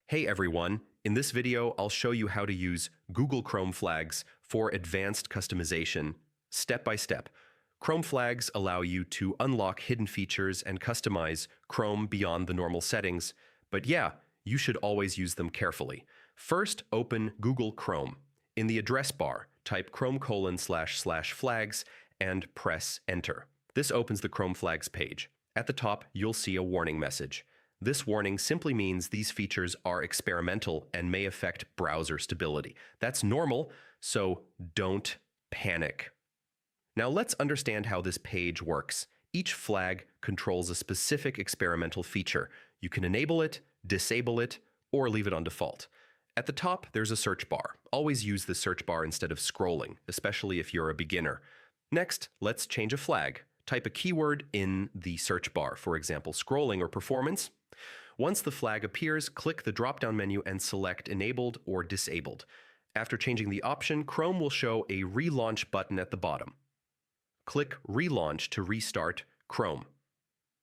Hey everyone, in this video I'll show you how to use Google Chrome flags for advanced customization, step by step. Chrome flags allow you to unlock hidden features and customize Chrome beyond the normal settings, but yeah, you should always use them carefully. First, open Google Chrome. In the address bar, type chrome://flags and press enter. This opens the Chrome flags page. At the top, you'll see a warning message. This warning simply means these features are experimental and may affect browser stability. That's normal, so don't panic. Now let's understand how this page works. Each flag controls a specific experimental feature. You can enable it, disable it, or leave it on default. At the top, there's a search bar. Always use the search bar instead of scrolling, especially if you're a beginner. Next, let's change a flag. Type a keyword in the search bar, for example, scrolling or performance. Once the flag appears, click the drop-down menu and select Enabled or Disabled. After changing the option, Chrome will show a relaunch button at the bottom. Click Relaunch to restart Chrome.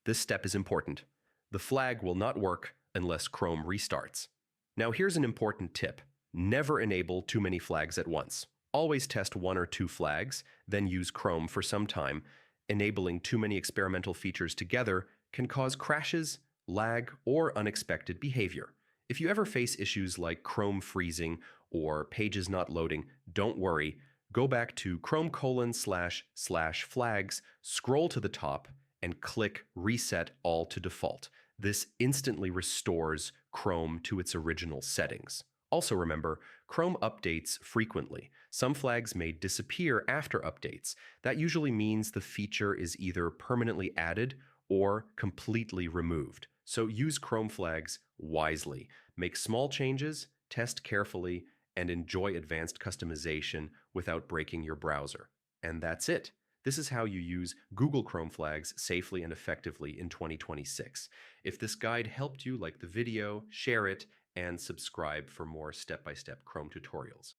This step is important. The flag will not work unless Chrome restarts. Now here's an important tip. Never enable too many flags at once. Always test 1 or 2 flags, then use Chrome for some time. Enabling too many experimental features together can cause crashes, lag, or unexpected behavior. If you ever face issues like Chrome freezing or pages not loading, don't worry. Go back to chrome://flags, scroll to the top, and click Reset All to Default. This instantly restores Chrome to its original settings. Also remember, Chrome updates frequently. Some flags may disappear after updates. That usually means the feature is either permanently added or completely removed. So use Chrome flags wisely. Make small changes, test carefully, and enjoy advanced customization without breaking your browser. And that's it. This is how you use Google Chrome flags safely and effectively in 2026. If this guide helped you, like the video, share it, and subscribe for more step-by-step Chrome tutorials.